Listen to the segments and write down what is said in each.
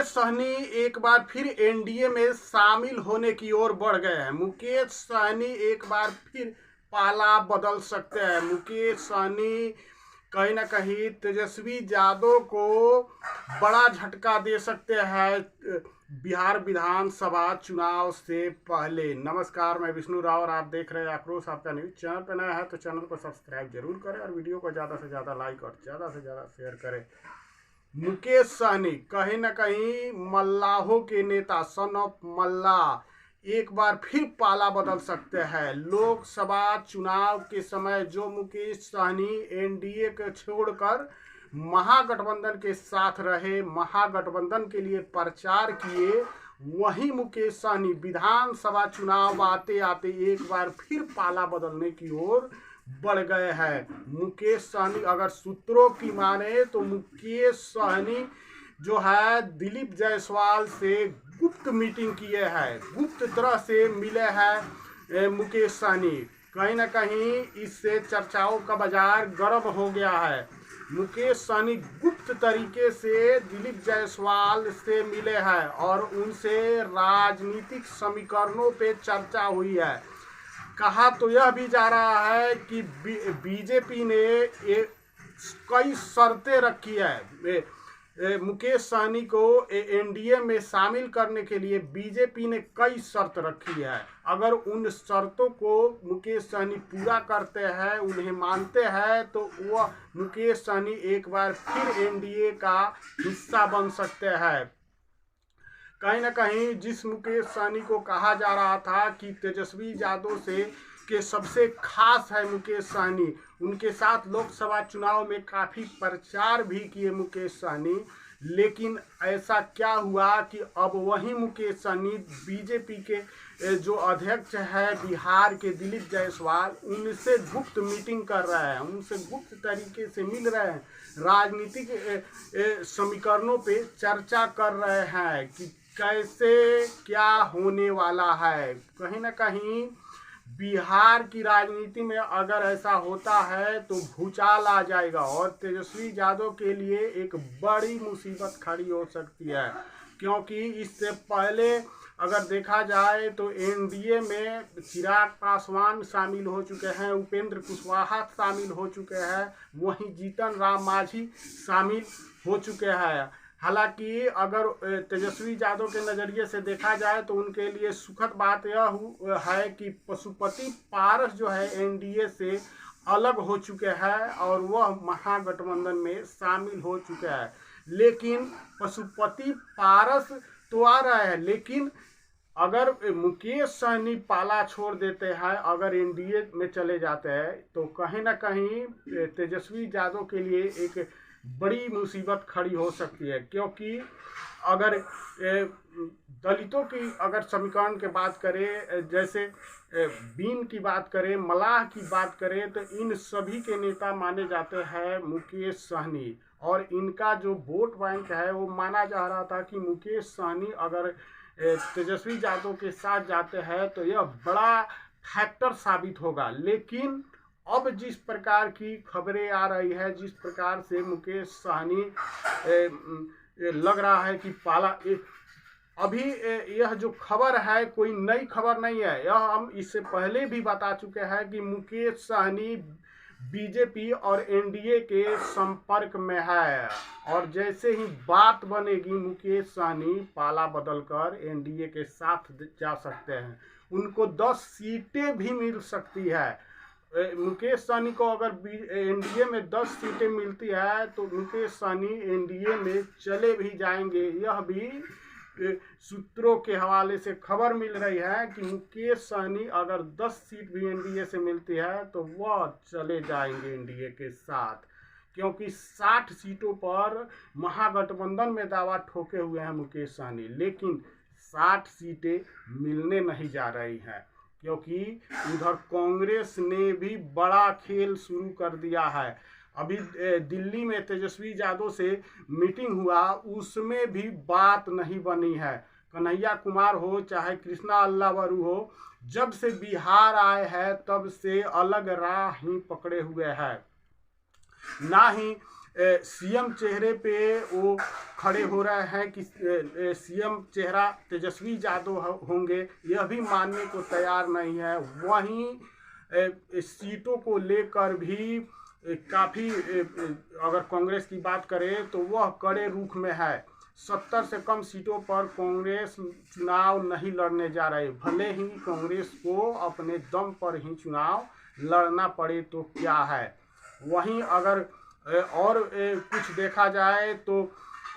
सहनी एक बार फिर एनडीए में शामिल होने की ओर बढ़ गए हैं। मुकेश सहनी एक बार फिर पाला बदल सकते हैं। मुकेश सहनी कहीं ना कहीं तेजस्वी यादव को बड़ा झटका दे सकते हैं बिहार विधानसभा चुनाव से पहले। नमस्कार, मैं विष्णु राव और आप देख रहे हैं आक्रोश आपका न्यूज। चैनल पर नया है तो चैनल को सब्सक्राइब जरूर करें और वीडियो को ज़्यादा से ज़्यादा लाइक और ज़्यादा से ज़्यादा शेयर करें। मुकेश सहनी कहीं ना कहीं मल्लाहों के नेता, सन ऑफ मल्ला, एक बार फिर पाला बदल सकते हैं। लोकसभा चुनाव के समय जो मुकेश सहनी एनडीए को छोड़कर महागठबंधन के साथ रहे, महागठबंधन के लिए प्रचार किए, वही मुकेश सहनी विधानसभा चुनाव आते आते एक बार फिर पाला बदलने की ओर बढ़ गए हैं। मुकेश सहनी अगर सूत्रों की माने तो मुकेश सहनी जो है दिलीप जायसवाल से गुप्त मीटिंग किए हैं, गुप्त तरह से मिले हैं मुकेश सहनी। कहीं ना कहीं इससे चर्चाओं का बाजार गर्म हो गया है। मुकेश सहनी गुप्त तरीके से दिलीप जायसवाल से मिले हैं और उनसे राजनीतिक समीकरणों पे चर्चा हुई है। कहा तो यह भी जा रहा है कि बीजेपी ने कई शर्तें रखी है मुकेश सहनी को एनडीए में शामिल करने के लिए। बीजेपी ने कई शर्त रखी है। अगर उन शर्तों को मुकेश सहनी पूरा करते हैं, उन्हें मानते हैं, तो वह मुकेश सहनी एक बार फिर एनडीए का हिस्सा बन सकते हैं। कहीं ना कहीं जिस मुकेश सहनी को कहा जा रहा था कि तेजस्वी यादव से के सबसे खास है मुकेश सहनी, उनके साथ लोकसभा चुनाव में काफ़ी प्रचार भी किए मुकेश सहनी, लेकिन ऐसा क्या हुआ कि अब वही मुकेश सहनी बीजेपी के जो अध्यक्ष है बिहार के दिलीप जायसवाल, उनसे गुप्त मीटिंग कर रहे हैं, उनसे गुप्त तरीके से मिल रहे हैं, राजनीतिक समीकरणों पे चर्चा कर रहे हैं कि कैसे क्या होने वाला है। कहीं ना कहीं बिहार की राजनीति में अगर ऐसा होता है तो भूचाल आ जाएगा और तेजस्वी यादव के लिए एक बड़ी मुसीबत खड़ी हो सकती है। क्योंकि इससे पहले अगर देखा जाए तो एनडीए में चिराग पासवान शामिल हो चुके हैं, उपेंद्र कुशवाहा शामिल हो चुके हैं, वहीं जीतन राम मांझी शामिल हो चुके हैं। हालांकि अगर तेजस्वी यादव के नज़रिए से देखा जाए तो उनके लिए सुखद बात यह है कि पशुपति पारस जो है एनडीए से अलग हो चुके हैं और वह महागठबंधन में शामिल हो चुके हैं। लेकिन पशुपति पारस तो आ रहे हैं, लेकिन अगर मुकेश सहनी पाला छोड़ देते हैं, अगर एनडीए में चले जाते हैं, तो कहीं ना कहीं तेजस्वी यादव के लिए एक बड़ी मुसीबत खड़ी हो सकती है। क्योंकि अगर दलितों की अगर समीकरण की बात करें, जैसे बीन की बात करें, मलाह की बात करें, तो इन सभी के नेता माने जाते हैं मुकेश सहनी। और इनका जो वोट बैंक है वो माना जा रहा था कि मुकेश सहनी अगर तेजस्वी यादव के साथ जाते हैं तो यह बड़ा फैक्टर साबित होगा। लेकिन अब जिस प्रकार की खबरें आ रही है, जिस प्रकार से मुकेश सहनी लग रहा है कि पाला, अभी यह जो खबर है कोई नई खबर नहीं है, यह हम इससे पहले भी बता चुके हैं कि मुकेश सहनी बीजेपी और एनडीए के संपर्क में है और जैसे ही बात बनेगी मुकेश सहनी पाला बदलकर एनडीए के साथ जा सकते हैं। उनको 10 सीटें भी मिल सकती है। मुकेश सहनी को अगर एनडीए में 10 सीटें मिलती है तो मुकेश सहनी एनडीए में चले भी जाएंगे। यह भी सूत्रों के हवाले से खबर मिल रही है कि मुकेश सहनी अगर 10 सीट भी एनडीए से मिलती है तो वह चले जाएंगे एनडीए के साथ। क्योंकि 60 सीटों पर महागठबंधन में दावा ठोके हुए हैं मुकेश सहनी, लेकिन 60 सीटें मिलने नहीं जा रही हैं। क्योंकि उधर कांग्रेस ने भी बड़ा खेल शुरू कर दिया है। अभी दिल्ली में तेजस्वी यादव से मीटिंग हुआ, उसमें भी बात नहीं बनी है। कन्हैया कुमार हो चाहे कृष्णा अल्लावरू हो, जब से बिहार आए हैं तब से अलग राह ही पकड़े हुए हैं। ना ही सीएम चेहरे पे वो खड़े हो रहे हैं कि सीएम चेहरा तेजस्वी यादव होंगे, यह भी मानने को तैयार नहीं है। वहीं सीटों को लेकर भी काफ़ी, अगर कांग्रेस की बात करें तो वह कड़े रुख में है। 70 से कम सीटों पर कांग्रेस चुनाव नहीं लड़ने जा रहे, भले ही कांग्रेस को अपने दम पर ही चुनाव लड़ना पड़े तो क्या है। वहीं अगर और कुछ देखा जाए तो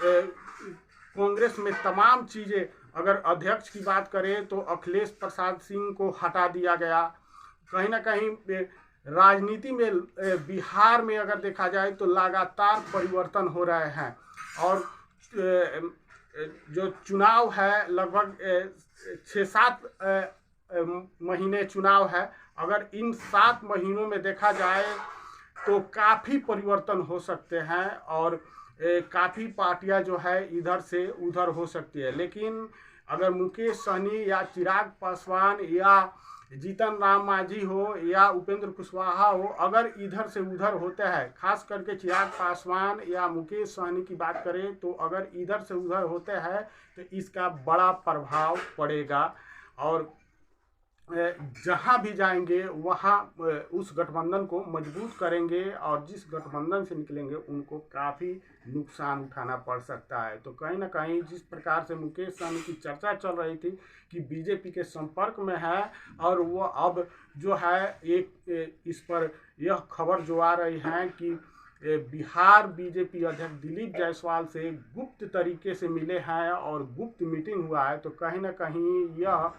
कांग्रेस में तमाम चीज़ें, अगर अध्यक्ष की बात करें तो अखिलेश प्रसाद सिंह को हटा दिया गया। कहीं ना कहीं राजनीति में बिहार में अगर देखा जाए तो लगातार परिवर्तन हो रहे हैं और जो चुनाव है लगभग 6-7 महीने चुनाव है। अगर इन 7 महीनों में देखा जाए तो काफ़ी परिवर्तन हो सकते हैं और काफ़ी पार्टियां जो है इधर से उधर हो सकती है। लेकिन अगर मुकेश सहनी या चिराग पासवान या जीतन राम मांझी हो या उपेंद्र कुशवाहा हो, अगर इधर से उधर होते हैं, खास करके चिराग पासवान या मुकेश सहनी की बात करें तो अगर इधर से उधर होते हैं तो इसका बड़ा प्रभाव पड़ेगा और जहां भी जाएंगे वहां उस गठबंधन को मजबूत करेंगे और जिस गठबंधन से निकलेंगे उनको काफ़ी नुकसान उठाना पड़ सकता है। तो कहीं ना कहीं जिस प्रकार से मुकेश सहनी की चर्चा चल रही थी कि बीजेपी के संपर्क में है और वो अब जो है एक इस पर यह खबर जो आ रही है कि बिहार बीजेपी अध्यक्ष दिलीप जायसवाल से गुप्त तरीके से मिले हैं और गुप्त मीटिंग हुआ है, तो कहीं ना कहीं यह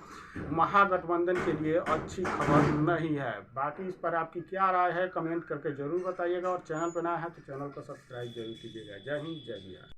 महागठबंधन के लिए अच्छी खबर नहीं है। बाकी इस पर आपकी क्या राय है कमेंट करके ज़रूर बताइएगा और चैनल पर नया है तो चैनल को सब्सक्राइब जरूर कीजिएगा। जय हिंद, जय बिहार।